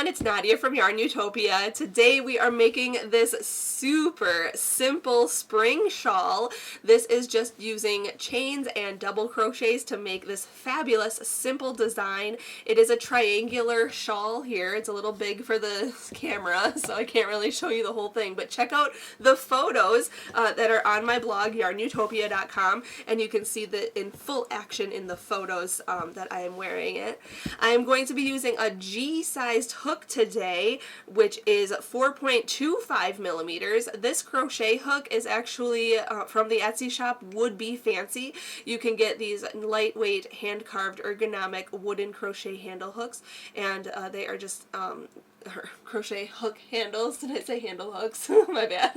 everyone, it's Nadia from YARNutopia. Today we are making this super simple spring shawl. This is just using chains and double crochets to make this fabulous simple design. It is a triangular shawl here. It's a little big for the camera, so I can't really show you the whole thing, but check out the photos that are on my blog, YARNutopia.com, and you can see that in full action in the photos that I am wearing it. I am going to be using a G-sized hook today, which is 4.25 millimeters. This crochet hook is actually from the Etsy shop Would Be Fancy. You can get these lightweight, hand-carved, ergonomic wooden crochet handle hooks, and they are just crochet hook handles. Did I say handle hooks? My bad.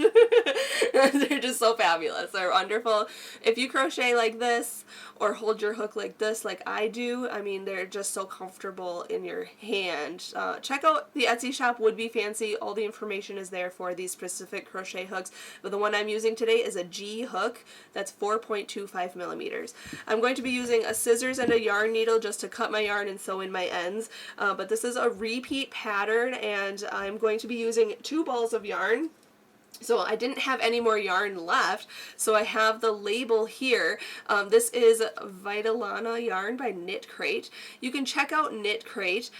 They're just so fabulous. They're wonderful. If you crochet like this or hold your hook like this like I do, I mean, they're just so comfortable in your hand. Check out the Etsy shop Would Be Fancy. All the information is there for these specific crochet hooks, but the one I'm using today is a G hook that's 4.25 millimeters. I'm going to be using a scissors and a yarn needle just to cut my yarn and sew in my ends, but this is a repeat pattern, and I'm going to be using 2 balls of yarn. So I didn't have any more yarn left, so I have the label here. This is Vitalana yarn by Knit Crate. You can check out Knit Crate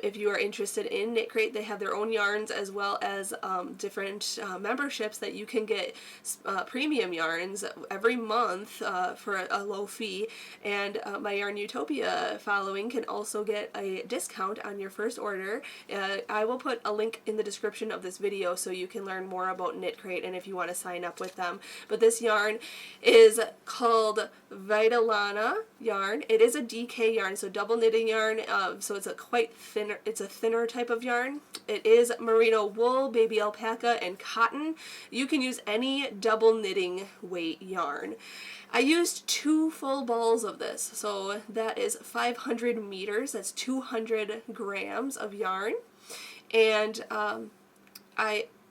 if you are interested in Knit Crate. They have their own yarns as well as different memberships that you can get premium yarns every month for a low fee, and my YARNutopia following can also get a discount on your first order. I will put a link in the description of this video so you can learn more about Knit Crate and if you want to sign up with them. But this yarn is called Vitalana yarn. It is a DK yarn, so double knitting yarn, so it's a quite thinner, it's a thinner type of yarn. It is merino wool, baby alpaca, and cotton. You can use any double knitting weight yarn. I used 2 full balls of this, so that is 500 meters, that's 200 grams of yarn, and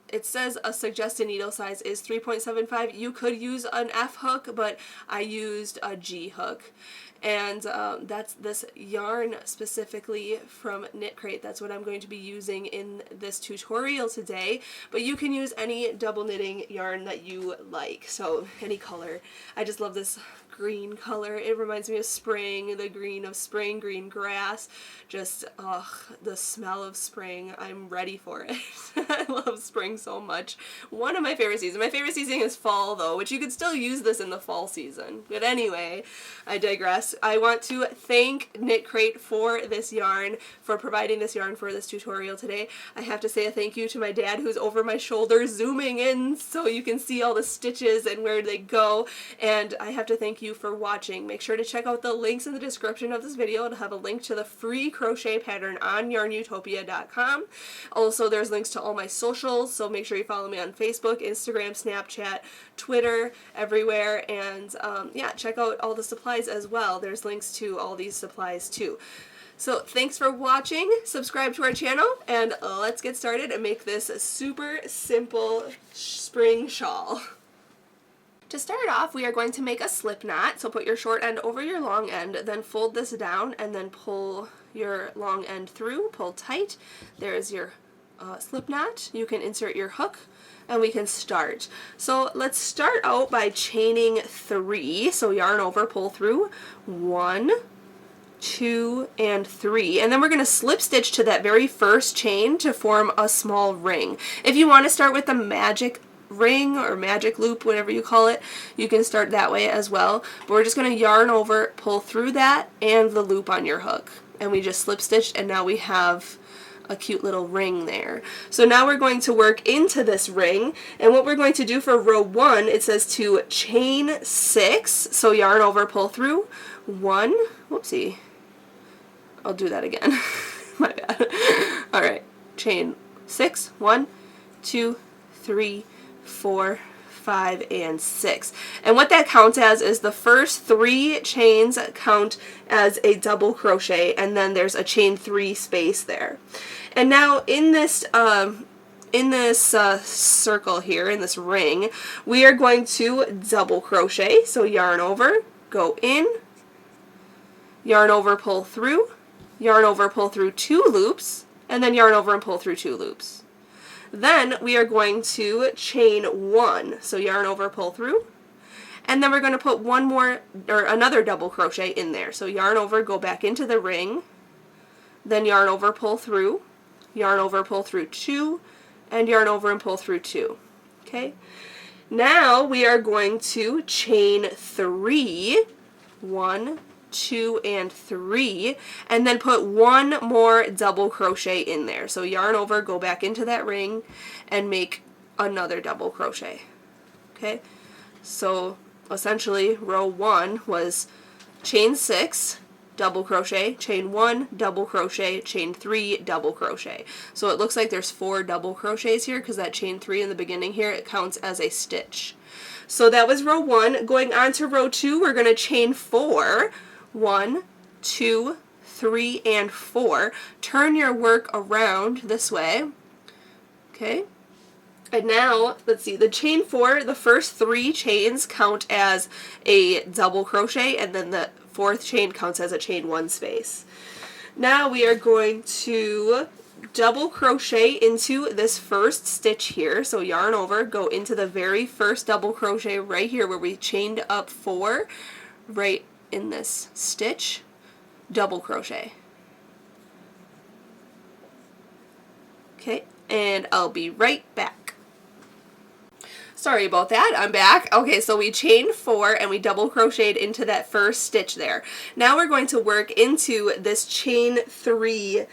it says a suggested needle size is 3.75. You could use an F hook, but I used a G hook. And that's this yarn specifically from Knit Crate. That's what I'm going to be using in this tutorial today. But you can use any double knitting yarn that you like, so any color. I just love this green color. It reminds me of spring, the green of spring, green grass. Just, the smell of spring. I'm ready for it. I love spring so much. One of my favorite seasons. My favorite season is fall, though, which you could still use this in the fall season. But anyway, I digress. I want to thank Knit Crate for this yarn, for providing this yarn for this tutorial today. I have to say a thank you to my dad, who's over my shoulder zooming in so you can see all the stitches and where they go. And I have to thank you for watching. Make sure to check out the links in the description of this video. It'll have a link to the free crochet pattern on YARNutopia.com. Also, there's links to all my socials, so make sure you follow me on Facebook, Instagram, Snapchat, Twitter, everywhere, and yeah, check out all the supplies as well. There's links to all these supplies too. So thanks for watching, subscribe to our channel, and let's get started and make this super simple spring shawl. To start off, we are going to make a slip knot, so put your short end over your long end, then fold this down, and then pull your long end through, pull tight. There's your slip knot. You can insert your hook, and we can start. So let's start out by chaining 3, so yarn over, pull through, 1, 2, and 3, and then we're going to slip stitch to that very first chain to form a small ring. If you want to start with the magic ring or magic loop, whatever you call it, you can start that way as well, but we're just going to yarn over, pull through that and the loop on your hook, and we just slip stitched, and now we have a cute little ring there. So now we're going to work into this ring, and what we're going to do for row 1, it says to chain 6, so yarn over, pull through, 1, whoopsie, I'll do that again, my bad. Alright, chain 6, 1, 2, 3, 4, 5, and 6. And what that counts as is the first 3 chains count as a double crochet, and then there's a chain 3 space there. And now in this circle here, in this ring, we are going to double crochet. So yarn over, go in, yarn over, pull through, yarn over, pull through 2 loops, and then yarn over and pull through 2 loops. Then we are going to chain 1, so yarn over, pull through, and then we're going to put one more, or another double crochet in there. So yarn over, go back into the ring, then yarn over, pull through, yarn over, pull through 2, and yarn over and pull through 2. Okay? Now we are going to chain 3, 1, 2, and 3, and then put one more double crochet in there. So yarn over, go back into that ring, and make another double crochet. Okay? So essentially row 1 was chain 6, double crochet, chain 1, double crochet, chain 3, double crochet. So it looks like there's 4 double crochets here because that chain 3 in the beginning here, it counts as a stitch. So that was row 1. Going on to row 2, we're going to chain 4, 1, 2, 3, and 4. Turn your work around this way. Okay? And now, let's see, the chain 4, the first 3 chains count as a double crochet, and then the 4th chain counts as a chain 1 space. Now we are going to double crochet into this first stitch here. So yarn over, go into the very first double crochet right here where we chained up 4, right in this stitch, double crochet. Okay, and I'll be right back. Sorry about that, I'm back. Okay, so we chained 4 and we double crocheted into that first stitch there. Now we're going to work into this chain 3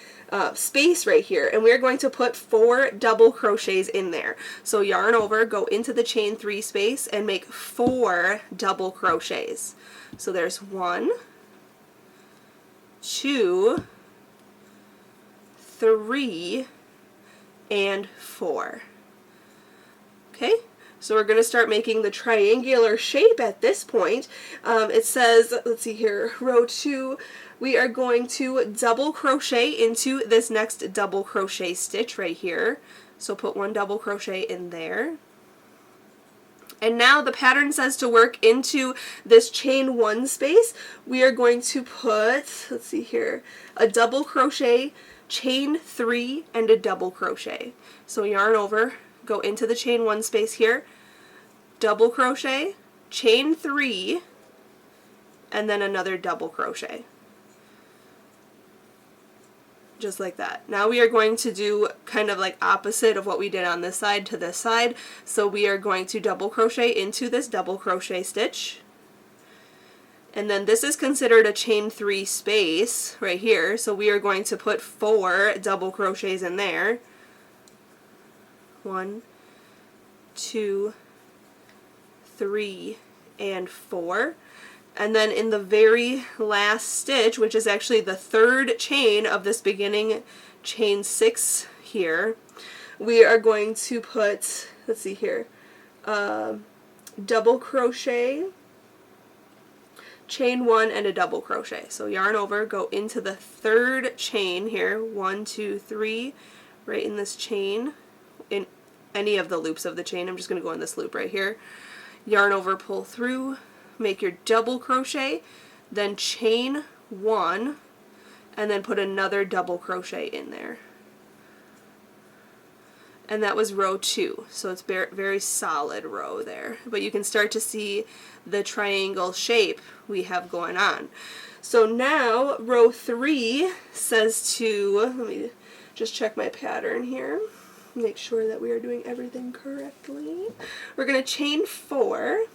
space right here, and we're going to put 4 double crochets in there. So yarn over, go into the chain 3 space and make 4 double crochets. So there's 1, 2, 3, and 4. Okay? So we're going to start making the triangular shape at this point. It says, let's see here, row 2, we are going to double crochet into this next double crochet stitch right here. So put 1 double crochet in there. And now the pattern says to work into this chain 1 space. We are going to put, let's see here, a double crochet, chain 3, and a double crochet. So yarn over, go into the chain 1 space here, double crochet, chain 3, and then another double crochet. Just like that. Now we are going to do kind of like opposite of what we did on this side to this side. So we are going to double crochet into this double crochet stitch. And then this is considered a chain 3 space right here. So we are going to put 4 double crochets in there. 1, 2, 3, and 4. And then in the very last stitch, which is actually the 3rd chain of this beginning chain 6 here, we are going to put, let's see here, double crochet, chain 1, and a double crochet. So yarn over, go into the 3rd chain here, 1, 2, 3, right in this chain, in any of the loops of the chain. I'm just going to go in this loop right here. Yarn over, pull through, make your double crochet, then chain 1, and then put another double crochet in there. And that was row 2, so it's very solid row there. But you can start to see the triangle shape we have going on. So now row 3 says to, let me just check my pattern here, make sure that we are doing everything correctly. We're going to chain 4.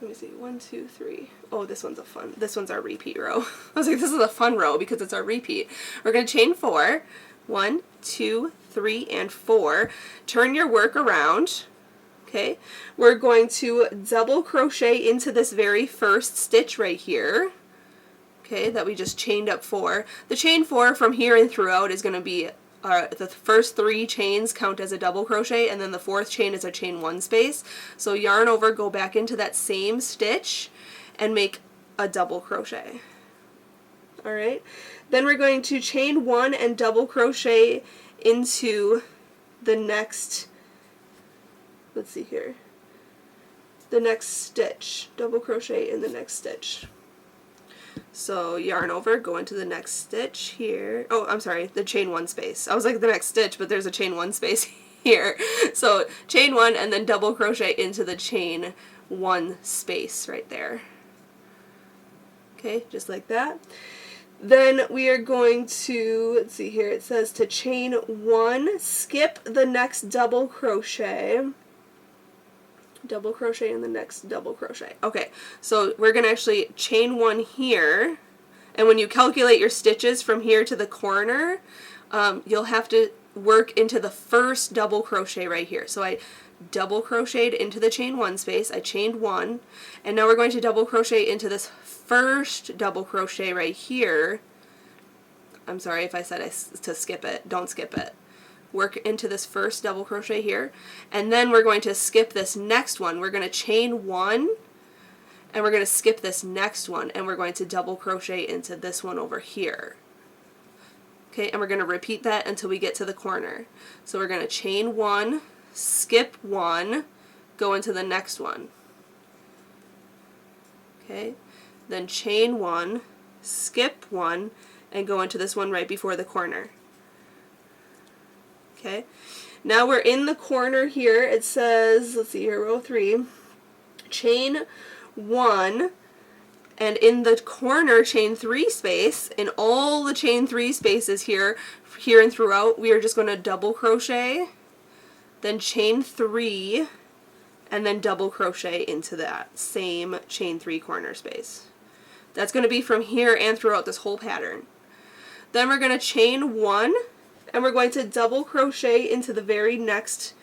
Let me see, 1, 2, 3. Oh, this one's our repeat row. I was like, this is a fun row because it's our repeat. We're going to chain 4. 1, 2, 3, and 4. Turn your work around. Okay, we're going to double crochet into this very first stitch right here. Okay, that we just chained up 4. The chain 4 from here and throughout is going to be the first 3 chains count as a double crochet, and then the 4th chain is a chain 1 space. So yarn over, go back into that same stitch and make a double crochet. Alright, then we're going to chain 1 and double crochet into the next, let's see here, the next stitch, double crochet in the next stitch. So yarn over, go into the next stitch here. Oh, I'm sorry, the chain 1 space. I was like the next stitch, but there's a chain 1 space here. So chain 1 and then double crochet into the chain 1 space right there. Okay, just like that. Then we are going to, let's see here, it says to chain 1, skip the next double crochet in the next double crochet. Okay, so we're going to actually chain 1 here, and when you calculate your stitches from here to the corner, you'll have to work into the first double crochet right here. So I double crocheted into the chain 1 space, I chained 1, and now we're going to double crochet into this first double crochet right here. I'm sorry if I said to skip it, don't skip it. Work into this first double crochet here, and then we're going to skip this next one. We're going to chain 1, and we're going to skip this next one, and we're going to double crochet into this one over here. Okay, and we're going to repeat that until we get to the corner. So we're going to chain 1, skip 1, go into the next one. Okay, then chain 1, skip 1, and go into this one right before the corner. Okay, now we're in the corner here. It says, let's see here, row 3, chain 1, and in the corner chain 3 space, in all the chain 3 spaces here and throughout, we are just going to double crochet, then chain 3, and then double crochet into that same chain 3 corner space. That's going to be from here and throughout this whole pattern. Then we're going to chain 1, and we're going to double crochet into the very next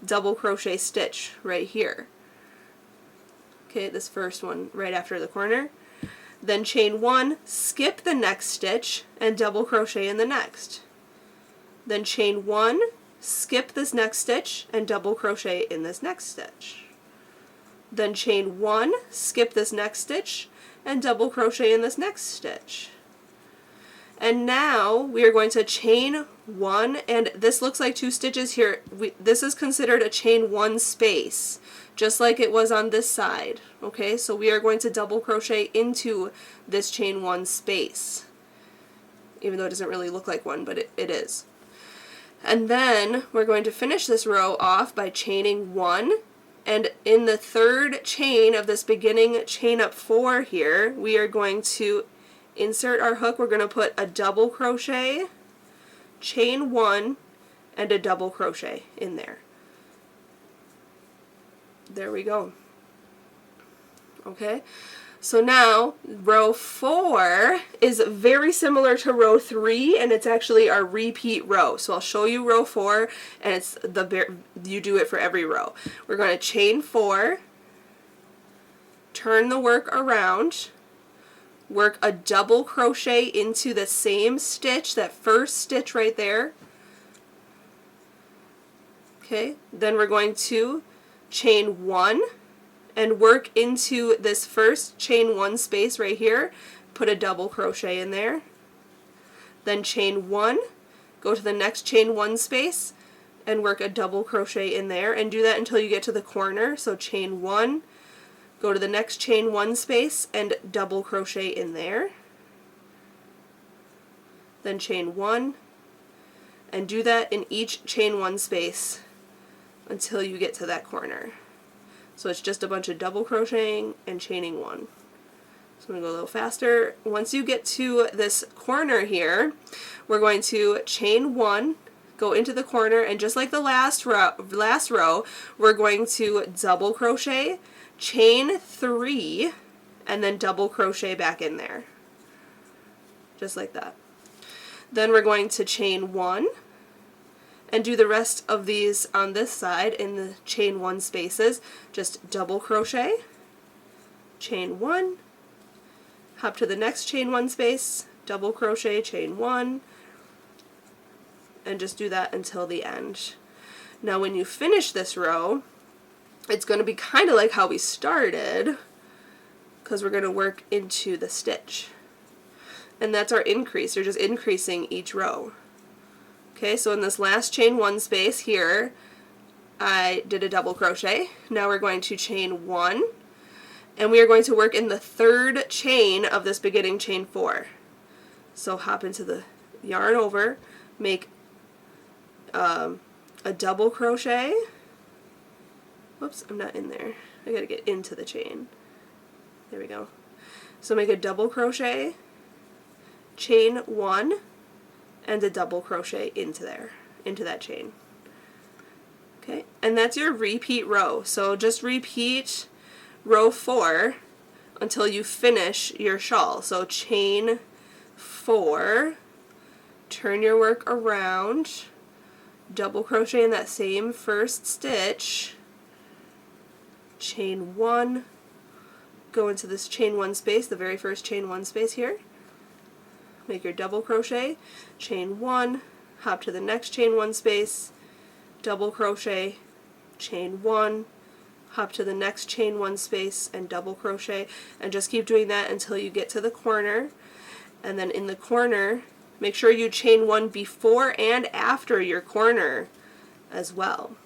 double crochet stitch right here. Okay, this first one right after the corner. Then chain 1, skip the next stitch, and double crochet in the next. Then chain 1, skip this next stitch, and double crochet in this next stitch. Then chain 1, skip this next stitch, and double crochet in this next stitch. And now we are going to chain 1, and this looks like 2 stitches here. This is considered a chain 1 space, just like it was on this side. Okay, so we are going to double crochet into this chain 1 space, even though it doesn't really look like one, but it is. And then we're going to finish this row off by chaining 1, and in the third chain of this beginning chain up 4 here, we are going to insert our hook. We're going to put a double crochet, chain 1, and a double crochet in there. There we go. Okay, so now row 4 is very similar to row 3, and it's actually our repeat row. So I'll show you row 4, and it's you do it for every row. We're going to chain 4, turn the work around, work a double crochet into the same stitch, that first stitch right there. Okay, then we're going to chain 1 and work into this first chain 1 space right here, put a double crochet in there, then chain 1, go to the next chain 1 space and work a double crochet in there, and do that until you get to the corner. So chain 1, go to the next chain 1 space and double crochet in there, then chain 1, and do that in each chain 1 space until you get to that corner. So it's just a bunch of double crocheting and chaining 1. So I'm going to go a little faster. Once you get to this corner here, we're going to chain 1, go into the corner, and just like the last row, we're going to double crochet, chain 3, and then double crochet back in there. Just like that. Then we're going to chain 1, and do the rest of these on this side in the chain 1 spaces. Just double crochet, chain 1, hop to the next chain 1 space, double crochet, chain 1, and just do that until the end. Now when you finish this row, it's going to be kind of like how we started, because we're going to work into the stitch. And that's our increase. You're just increasing each row. Okay, so in this last chain 1 space here, I did a double crochet. Now we're going to chain 1, and we are going to work in the third chain of this beginning chain 4. So hop into the yarn over, make a double crochet. Whoops, I'm not in there. I gotta get into the chain. There we go. So make a double crochet, chain 1, and a double crochet into that chain. Okay, and that's your repeat row. So just repeat row 4 until you finish your shawl. So chain 4, turn your work around, double crochet in that same first stitch, chain 1, go into this chain 1 space, the very first chain 1 space here, make your double crochet, chain 1, hop to the next chain 1 space, double crochet, chain 1, hop to the next chain 1 space and double crochet, and just keep doing that until you get to the corner. And then in the corner, make sure you chain 1 before and after your corner as well.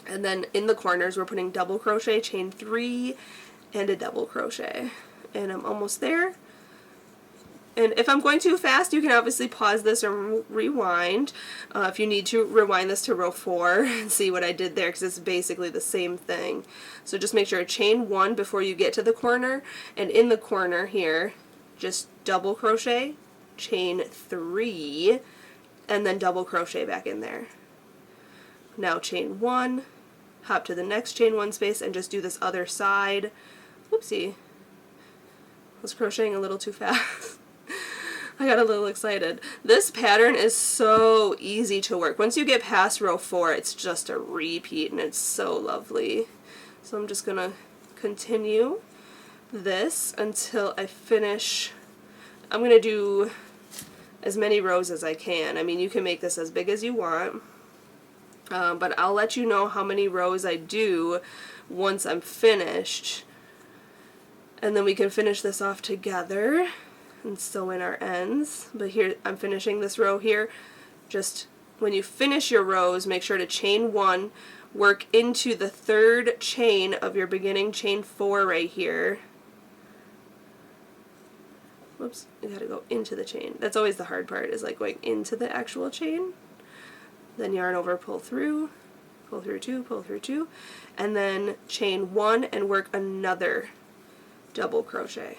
And then in the corners we're putting double crochet, chain 3, and a double crochet. And I'm almost there. And if I'm going too fast, you can obviously pause this or rewind. If you need to, rewind this to row 4 and see what I did there, because it's basically the same thing. So just make sure to chain 1 before you get to the corner, and in the corner here, just double crochet, chain 3, and then double crochet back in there. Now chain 1, hop to the next chain 1 space, and just do this other side. Whoopsie. I was crocheting a little too fast. I got a little excited. This pattern is so easy to work. Once you get past row 4, it's just a repeat, and it's so lovely. So I'm just going to continue this until I finish. I'm going to do as many rows as I can. I mean, you can make this as big as you want, but I'll let you know how many rows I do once I'm finished, and then we can finish this off together and sew in our ends. But here, I'm finishing this row here. Just when you finish your rows, make sure to chain 1, work into the third chain of your beginning chain 4 right here. Whoops, you gotta go into the chain. That's always the hard part, is like going into the actual chain. Then yarn over, pull through 2, pull through 2, and then chain 1 and work another double crochet.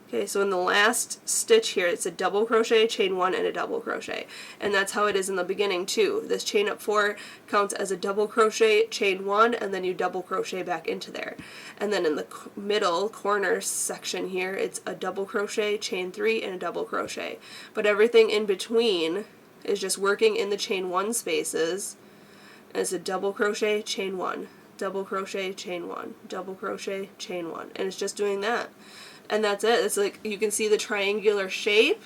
Okay, so in the last stitch here, it's a double crochet, chain 1, and a double crochet. And that's how it is in the beginning too. This chain up 4 counts as a double crochet, chain 1, and then you double crochet back into there. And then in the middle corner section here, it's a double crochet, chain 3, and a double crochet. But everything in between is just working in the chain 1 spaces. And it's a double crochet, chain 1, double crochet, chain 1, double crochet, chain 1. And it's just doing that. And that's it. It's like you can see the triangular shape,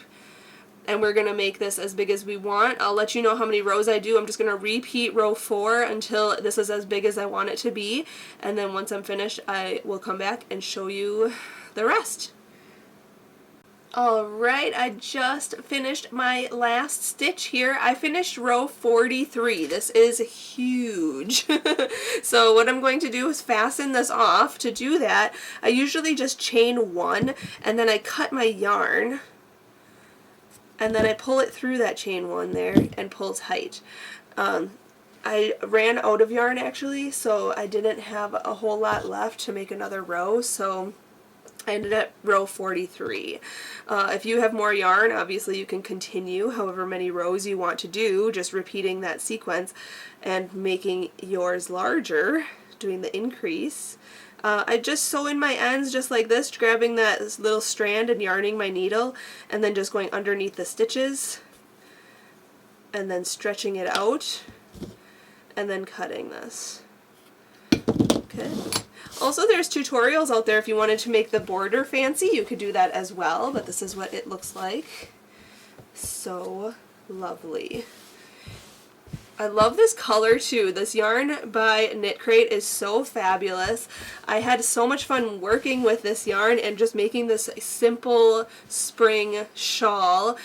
and we're going to make this as big as we want. I'll let you know how many rows I do. I'm just going to repeat row 4 until this is as big as I want it to be, and then once I'm finished I will come back and show you the rest. Alright, I just finished my last stitch here. I finished row 43. This is huge. So what I'm going to do is fasten this off. To do that, I usually just chain 1, and then I cut my yarn, and then I pull it through that chain 1 there and pull tight. I ran out of yarn actually, so I didn't have a whole lot left to make another row, so I ended at row 43. If you have more yarn, obviously you can continue however many rows you want to do, just repeating that sequence and making yours larger, doing the increase. I just sew in my ends just like this, grabbing that little strand and yarning my needle, and then just going underneath the stitches, and then stretching it out, and then cutting this. Okay. Also, there's tutorials out there if you wanted to make the border fancy. You could do that as well, but this is what it looks like. So lovely. I love this color too. This yarn by Knit Crate is so fabulous. I had so much fun working with this yarn and just making this simple spring shawl.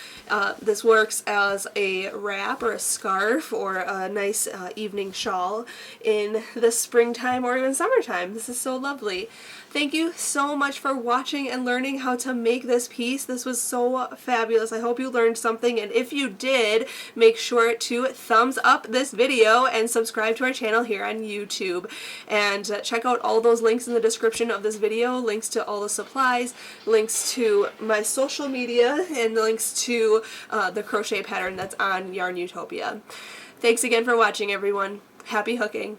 This works as a wrap or a scarf or a nice evening shawl in the springtime or even summertime. This is so lovely. Thank you so much for watching and learning how to make this piece. This was so fabulous. I hope you learned something, and if you did, make sure to thumbs up this video and subscribe to our channel here on YouTube. And check out all those links in the description of this video, links to all the supplies, links to my social media, and links to the crochet pattern that's on YARNutopia. Thanks again for watching, everyone. Happy hooking!